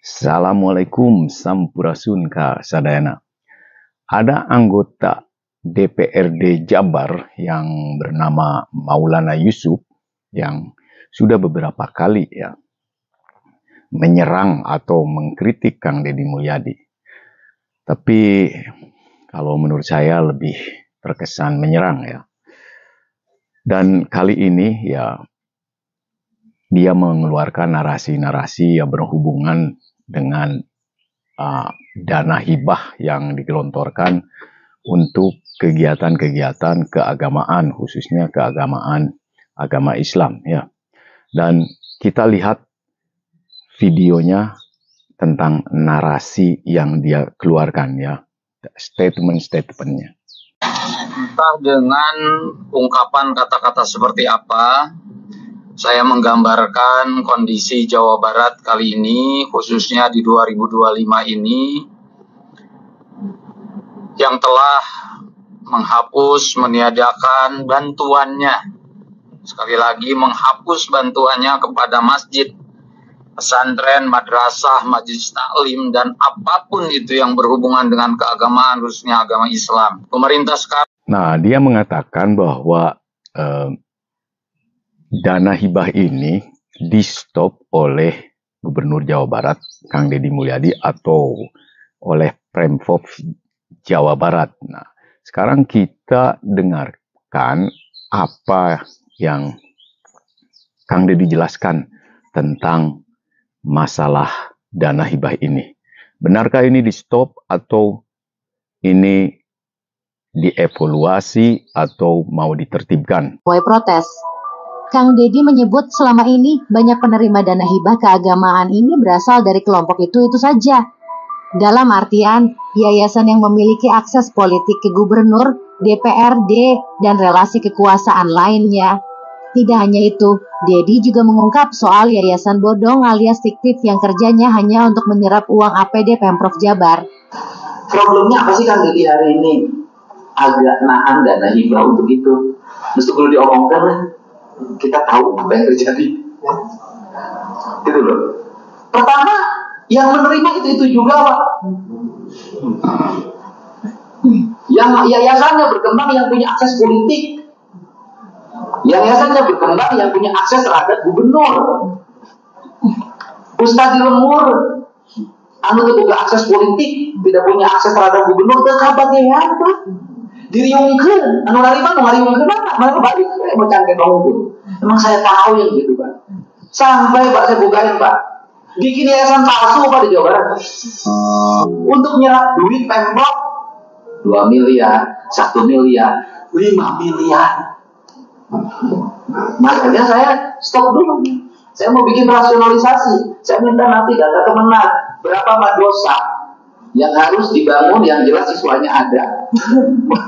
Assalamualaikum Sampurasun Ka Sadayana. Ada anggota DPRD Jabar yang bernama Maulana Yusuf yang sudah beberapa kali menyerang atau mengkritik Kang Deddy Mulyadi. Tapi kalau menurut saya lebih terkesan menyerang ya. Dan kali ini dia mengeluarkan narasi-narasi yang berhubungan dengan dana hibah yang digelontorkan untuk kegiatan-kegiatan keagamaan, khususnya keagamaan agama Islam ya. Dan kita lihat videonya tentang narasi yang dia keluarkan ya, statement-statementnya. Entah dengan ungkapan kata-kata seperti apa, saya menggambarkan kondisi Jawa Barat kali ini, khususnya di 2025 ini, yang telah menghapus, meniadakan bantuannya. Sekali lagi, menghapus bantuannya kepada masjid, pesantren, madrasah, majelis taklim, dan apapun itu yang berhubungan dengan keagamaan, khususnya agama Islam. Pemerintah sekarang. Nah, dia mengatakan bahwa dana hibah ini di-stop oleh Gubernur Jawa Barat, Kang Deddy Mulyadi, atau oleh Pemprov Jawa Barat. Nah, sekarang kita dengarkan apa yang Kang Deddy jelaskan tentang masalah dana hibah ini. Benarkah ini di-stop atau ini dievaluasi atau mau ditertibkan? Protes. Kang Deddy menyebut selama ini banyak penerima dana hibah keagamaan ini berasal dari kelompok itu saja. Dalam artian, yayasan yang memiliki akses politik ke gubernur, DPRD, dan relasi kekuasaan lainnya. Tidak hanya itu, Deddy juga mengungkap soal yayasan bodong alias fiktif yang kerjanya hanya untuk menyerap uang APD Pemprov Jabar. Problemnya apa sih Kang Deddy hari ini? Agak nahan dana hibah untuk itu. Mesti perlu diomongkan, kita tahu apa yang terjadi. Gitu loh. Pertama, yang menerima itu juga, Pak. Yang yayasannya berkembang yang punya akses politik. Yang yayasannya berkembang yang punya akses terhadap gubernur. Ustadz Lemur, juga akses politik, tidak punya akses terhadap gubernur, terkabat ya apa? Diriungkeun, anu narima nu ngariungkeun mana balik mau cangkeh bangun. Emang saya tahu yang gitu Pak. Sampai Pak saya bukain Pak, bikin yayasan palsu Pak di Jawa Barat untuk nyerap duit Pemprov 2 miliar, 1 miliar, 5 miliar. Makanya saya stop dulu. Saya mau bikin rasionalisasi. Saya minta nanti data Kemenak berapa madrasah yang harus dibangun, yang jelas siswanya ada,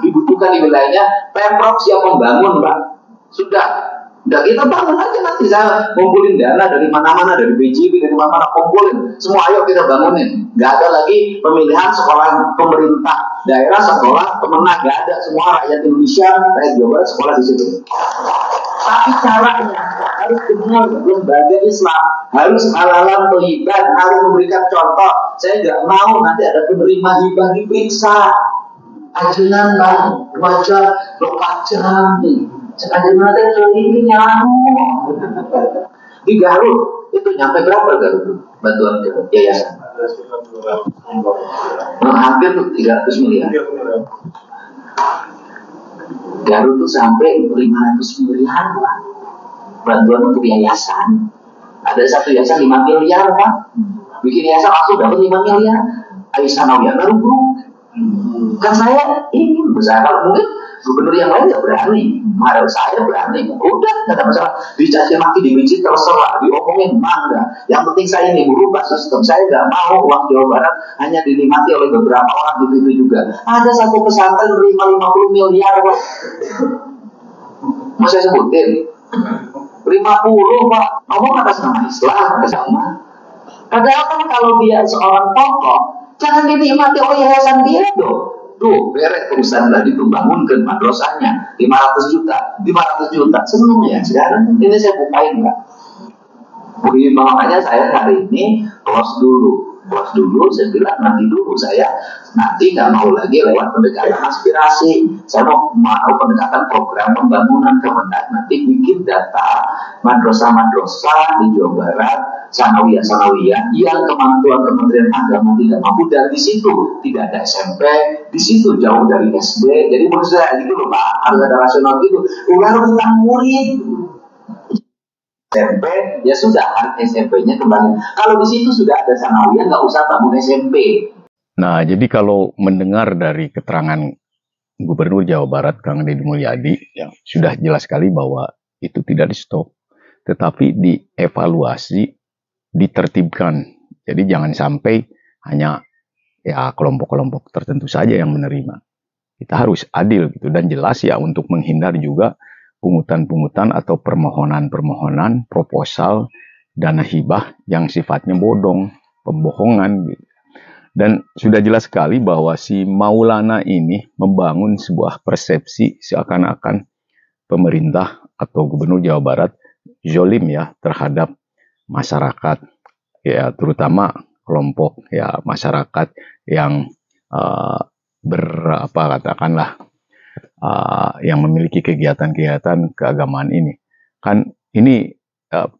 dibutuhkan di wilayahnya, Pemprov siap membangun Pak. Sudah kita bangun aja, nanti saya kumpulin dana dari mana-mana, dari BJB, dari mana-mana, kumpulin semua, ayo kita bangunin. Gak ada lagi pemilihan sekolah pemerintah daerah, sekolah Kemenak, gak ada, semua rakyat Indonesia, rakyat Jawa Barat sekolah di situ. Tapi caranya harus benar, lembaga Islam harus halalan thayyiban, harus memberikan contoh. Saya nggak mau nanti ada penerima hibah diperiksa. Ajunan Bang, wajah lo kacang nih. Ajunan nanti ini nyamuk. Di Garut itu nyampe berapa Garut bantuan yayasan? Hampir 300 miliar. Garut itu sampai 500 miliar Pak. Bantuan untuk yayasan. Ada satu yayasan 5 miliar Pak. Bikin yayasan langsung dapat 5 miliar. Aisyah Nawiyah baru kan saya ingin besar. Kalau mungkin gubernur yang lain nggak berani, marah saya berani. Udah nggak ada masalah. Dicaci maki, dibenci, terserah, diomongin mangga. Yang penting saya ini merubah sistem. Saya nggak mau uang Jawa Barat hanya dinikmati oleh beberapa orang itu juga. Ada satu pesantren menerima 50 miliar Pak. Mau saya sebutin 50 Pak. Ngomong atas nama Islam, atas nama. Padahal kan kalau dia seorang tokoh, jangan dinikmati oleh yayasan dia dong. Tuh, beres perusahaan tadi tuh bangunkan madrasahnya 500 juta, seneng ya sekarang. Ini saya bukain Pak. Makanya saya hari ini close dulu, saya bilang nanti nggak mau lagi lewat pendekatan aspirasi, saya mau pendekatan program pembangunan Kemendak, nanti bikin data madrasah-madrasah di Jawa Barat, sanawiyah yang kemampuan Kementerian Agama tidak mampu, dan di situ tidak ada SMP, di situ jauh dari SD, jadi maksud saya gitu loh Pak, harus ada rasional gitu, ulang tentang murid SMP, ya sudah SMP-nya kembali. Kalau di situ sudah ada sanawiyah, nggak usah bangun SMP. Nah, jadi kalau mendengar dari keterangan Gubernur Jawa Barat Kang Deddy Mulyadi, yang sudah jelas sekali bahwa itu tidak di-stop, tetapi dievaluasi, ditertibkan. Jadi jangan sampai hanya ya kelompok-kelompok tertentu saja yang menerima. Kita harus adil gitu dan jelas ya, untuk menghindar juga pungutan-pungutan atau permohonan-permohonan proposal dana hibah yang sifatnya bodong, pembohongan gitu. Dan sudah jelas sekali bahwa si Maulana ini membangun sebuah persepsi seakan-akan pemerintah atau Gubernur Jawa Barat zolim ya terhadap masyarakat, ya terutama kelompok ya masyarakat yang katakanlah yang memiliki kegiatan-kegiatan keagamaan ini. Kan ini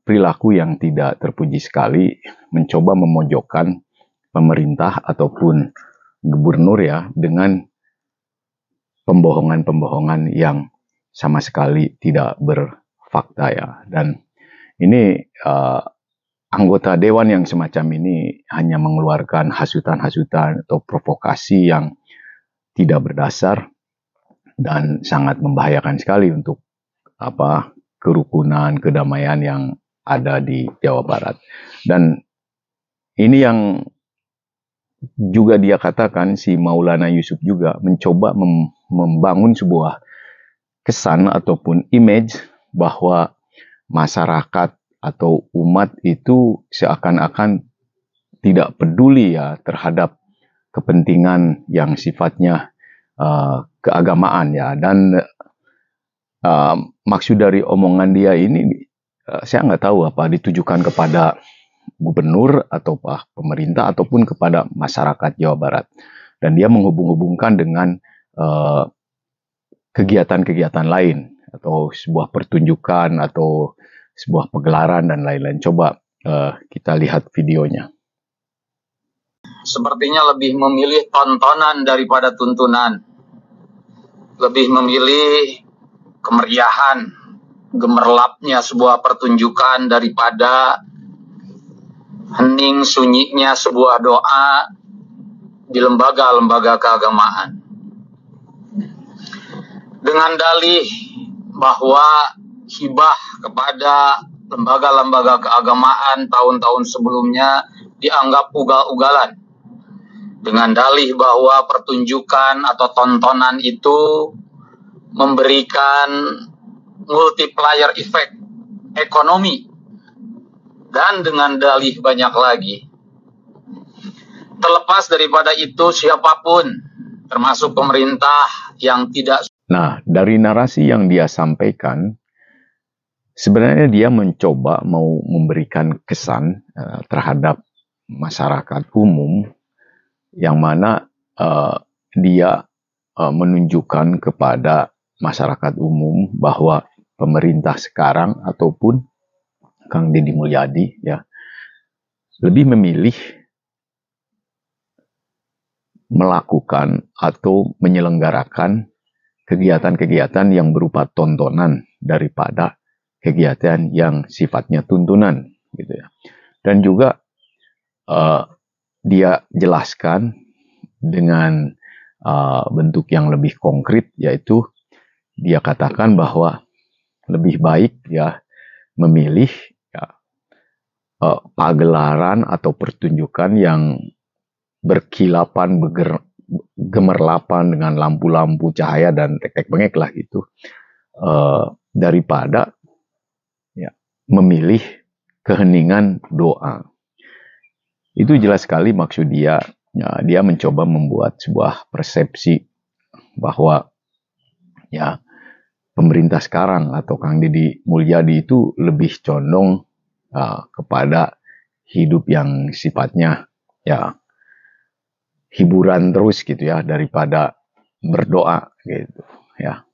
perilaku yang tidak terpuji sekali, mencoba memojokkan pemerintah ataupun gubernur ya dengan pembohongan-pembohongan yang sama sekali tidak berfakta ya. Dan ini anggota dewan yang semacam ini hanya mengeluarkan hasutan-hasutan atau provokasi yang tidak berdasar dan sangat membahayakan sekali untuk kerukunan, kedamaian yang ada di Jawa Barat. Dan ini yang juga dia katakan, si Maulana Yusuf juga mencoba membangun sebuah kesan ataupun image bahwa masyarakat atau umat itu seakan-akan tidak peduli ya terhadap kepentingan yang sifatnya keagamaan ya. Dan maksud dari omongan dia ini saya nggak tahu apa ditujukan kepada gubernur atau pemerintah ataupun kepada masyarakat Jawa Barat. Dan dia menghubung-hubungkan dengan kegiatan-kegiatan lain atau sebuah pertunjukan atau sebuah pegelaran dan lain-lain. Coba kita lihat videonya. Sepertinya lebih memilih tontonan daripada tuntunan. Lebih memilih kemeriahan, gemerlapnya sebuah pertunjukan daripada hening sunyinya sebuah doa di lembaga-lembaga keagamaan. Dengan dalih bahwa hibah kepada lembaga-lembaga keagamaan tahun-tahun sebelumnya dianggap ugal-ugalan. Dengan dalih bahwa pertunjukan atau tontonan itu memberikan multiplier effect ekonomi. Dan dengan dalih banyak lagi. Terlepas daripada itu, siapapun, termasuk pemerintah yang tidak... Nah, dari narasi yang dia sampaikan, sebenarnya dia mencoba mau memberikan kesan terhadap masyarakat umum, yang mana dia menunjukkan kepada masyarakat umum bahwa pemerintah sekarang ataupun Kang Deddy Mulyadi ya lebih memilih melakukan atau menyelenggarakan kegiatan-kegiatan yang berupa tontonan daripada kegiatan yang sifatnya tuntunan gitu ya. Dan juga dia jelaskan dengan bentuk yang lebih konkret, yaitu dia katakan bahwa lebih baik ya memilih pagelaran atau pertunjukan yang berkilapan, gemerlapan dengan lampu-lampu cahaya dan tek-tek bengek lah gitu, daripada ya, memilih keheningan doa. Itu jelas sekali maksud dia. Ya, dia mencoba membuat sebuah persepsi bahwa ya pemerintah sekarang atau Kang Deddy Mulyadi itu lebih condong kepada hidup yang sifatnya ya hiburan terus gitu ya, daripada berdoa gitu ya,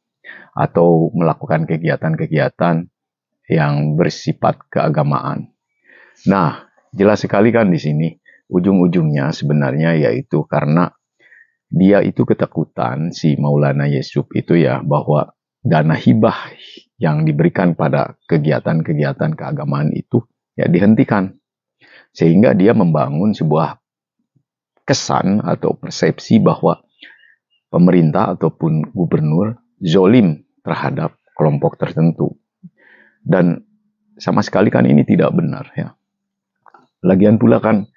atau melakukan kegiatan-kegiatan yang bersifat keagamaan. Nah, jelas sekali kan di sini ujung-ujungnya sebenarnya yaitu karena dia itu ketakutan si Maulana Yusuf itu ya, bahwa dana hibah yang diberikan pada kegiatan-kegiatan keagamaan itu ya dihentikan, sehingga dia membangun sebuah kesan atau persepsi bahwa pemerintah ataupun gubernur zolim terhadap kelompok tertentu. Dan sama sekali kan ini tidak benar ya. Lagian pula kan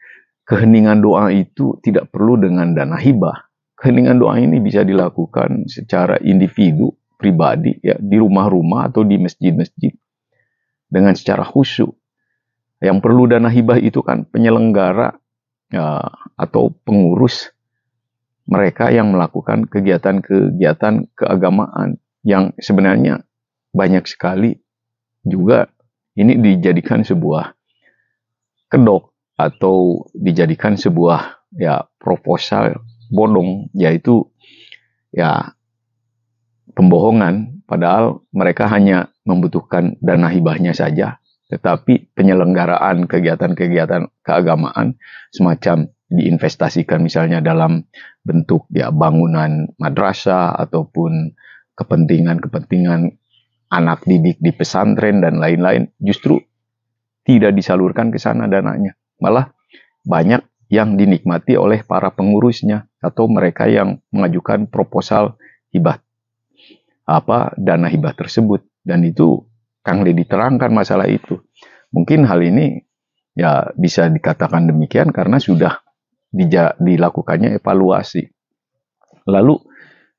keheningan doa itu tidak perlu dengan dana hibah. Keheningan doa ini bisa dilakukan secara individu, pribadi ya, di rumah-rumah atau di masjid-masjid dengan secara khusyuk. Yang perlu dana hibah itu kan penyelenggara atau pengurus mereka yang melakukan kegiatan-kegiatan keagamaan yang sebenarnya banyak sekali juga ini dijadikan sebuah kedok atau dijadikan sebuah ya proposal bodong, yaitu ya pembohongan, padahal mereka hanya membutuhkan dana hibahnya saja, tetapi penyelenggaraan kegiatan-kegiatan keagamaan semacam diinvestasikan misalnya dalam bentuk ya bangunan madrasah ataupun kepentingan-kepentingan anak didik di pesantren dan lain-lain, justru tidak disalurkan ke sana dananya. Malah banyak yang dinikmati oleh para pengurusnya atau mereka yang mengajukan proposal hibah dana hibah tersebut. Dan itu Kang Deddy terangkan masalah itu. Mungkin hal ini ya bisa dikatakan demikian karena sudah dilakukannya evaluasi. Lalu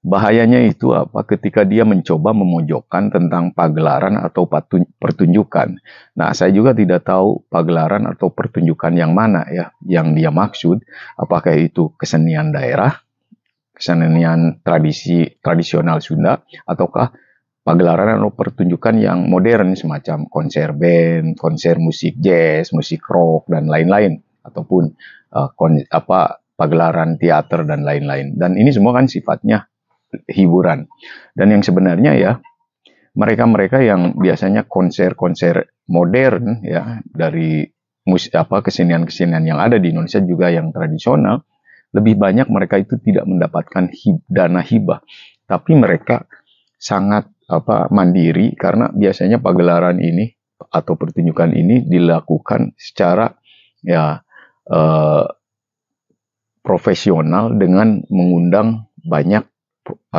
bahayanya itu apa? Ketika dia mencoba memojokkan tentang pagelaran atau pertunjukan. Nah, saya juga tidak tahu pagelaran atau pertunjukan yang mana ya yang dia maksud. Apakah itu kesenian daerah, kesenian tradisional Sunda, ataukah pagelaran atau pertunjukan yang modern semacam konser band, konser musik jazz, musik rock dan lain-lain, ataupun pagelaran teater dan lain-lain. Dan ini semua kan sifatnya hiburan. Dan yang sebenarnya ya mereka-mereka yang biasanya konser-konser modern ya dari kesenian-kesenian yang ada di Indonesia juga yang tradisional, lebih banyak mereka itu tidak mendapatkan dana hibah, tapi mereka sangat mandiri karena biasanya pagelaran ini atau pertunjukan ini dilakukan secara ya profesional dengan mengundang banyak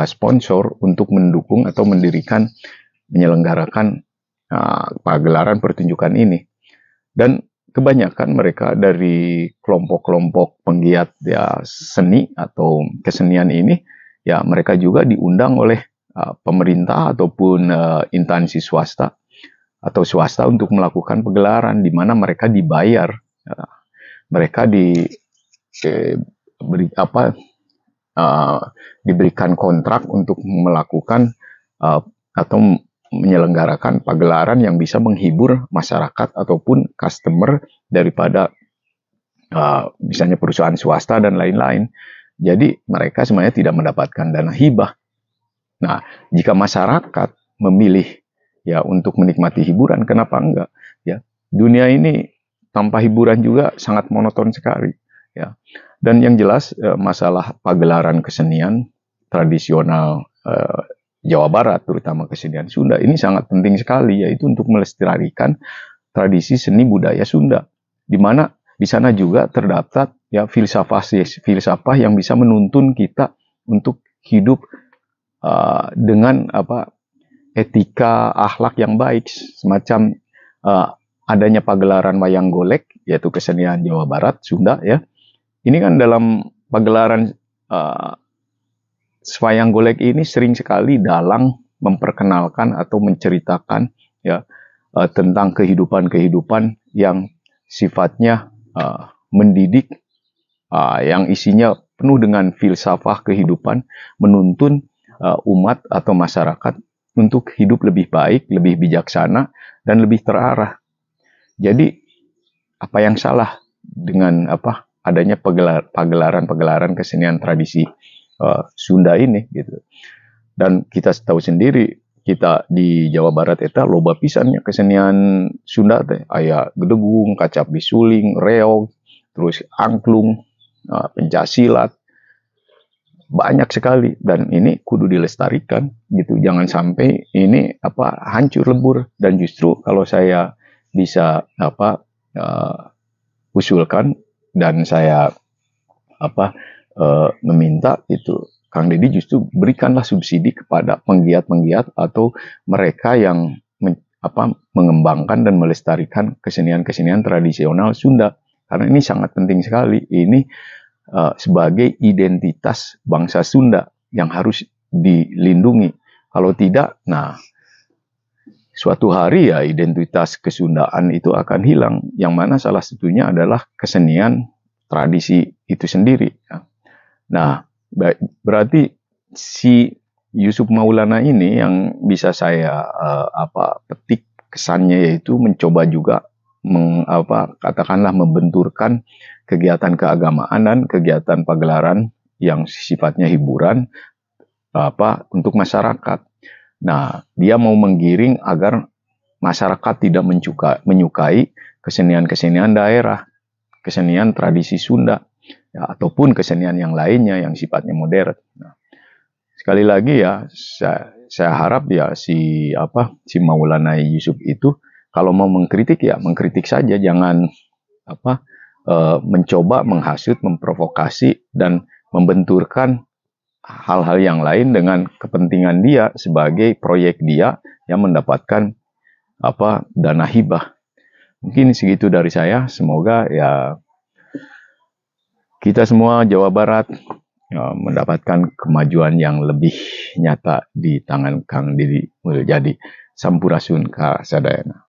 sponsor untuk mendukung atau menyelenggarakan pagelaran pertunjukan ini. Dan kebanyakan mereka dari kelompok-kelompok penggiat ya seni atau kesenian ini ya mereka juga diundang oleh pemerintah ataupun instansi swasta atau swasta untuk melakukan pagelaran di mana mereka dibayar, mereka diberikan kontrak untuk melakukan atau menyelenggarakan pagelaran yang bisa menghibur masyarakat ataupun customer daripada misalnya perusahaan swasta dan lain-lain. Jadi mereka sebenarnya tidak mendapatkan dana hibah. Nah, jika masyarakat memilih ya untuk menikmati hiburan, kenapa enggak? Ya, dunia ini tanpa hiburan juga sangat monoton sekali. Ya, dan yang jelas masalah pagelaran kesenian tradisional Jawa Barat, terutama kesenian Sunda, ini sangat penting sekali, yaitu untuk melestarikan tradisi seni budaya Sunda, di mana di sana juga terdapat ya filsafah yang bisa menuntun kita untuk hidup dengan etika akhlak yang baik, semacam adanya pagelaran wayang golek, yaitu kesenian Jawa Barat Sunda ya. Ini kan dalam pagelaran wayang golek ini sering sekali dalang memperkenalkan atau menceritakan ya tentang kehidupan yang sifatnya mendidik, yang isinya penuh dengan filsafah kehidupan, menuntun umat atau masyarakat untuk hidup lebih baik, lebih bijaksana, dan lebih terarah. Jadi apa yang salah dengan adanya pagelaran kesenian tradisi Sunda ini gitu. Dan kita tahu sendiri, kita di Jawa Barat eta loba pisannya kesenian Sunda teh, aya gedegung, kacap bisuling, reog, terus angklung, pencaksilat, banyak sekali, dan ini kudu dilestarikan gitu. Jangan sampai ini hancur lebur. Dan justru kalau saya bisa usulkan, dan saya meminta itu, Kang Deddy justru berikanlah subsidi kepada penggiat-penggiat atau mereka yang mengembangkan dan melestarikan kesenian-kesenian tradisional Sunda, karena ini sangat penting sekali. Ini sebagai identitas bangsa Sunda yang harus dilindungi. Kalau tidak, suatu hari ya identitas kesundaan itu akan hilang, yang mana salah satunya adalah kesenian tradisi itu sendiri. Nah, berarti si Yusuf Maulana ini yang bisa saya petik kesannya, yaitu mencoba juga katakanlah membenturkan kegiatan keagamaan dan kegiatan pagelaran yang sifatnya hiburan untuk masyarakat. Nah, dia mau menggiring agar masyarakat tidak menyukai kesenian-kesenian daerah, kesenian tradisi Sunda, ya, ataupun kesenian yang lainnya yang sifatnya modern. Nah, sekali lagi ya, saya harap ya si Maulana Yusuf itu kalau mau mengkritik ya mengkritik saja, jangan mencoba menghasut, memprovokasi, dan membenturkan hal-hal yang lain dengan kepentingan dia sebagai proyek dia yang mendapatkan dana hibah. Mungkin segitu dari saya. Semoga ya kita semua Jawa Barat mendapatkan kemajuan yang lebih nyata di tangan Kang Deddy Mulyadi. Sampurasun Ka Sadayana.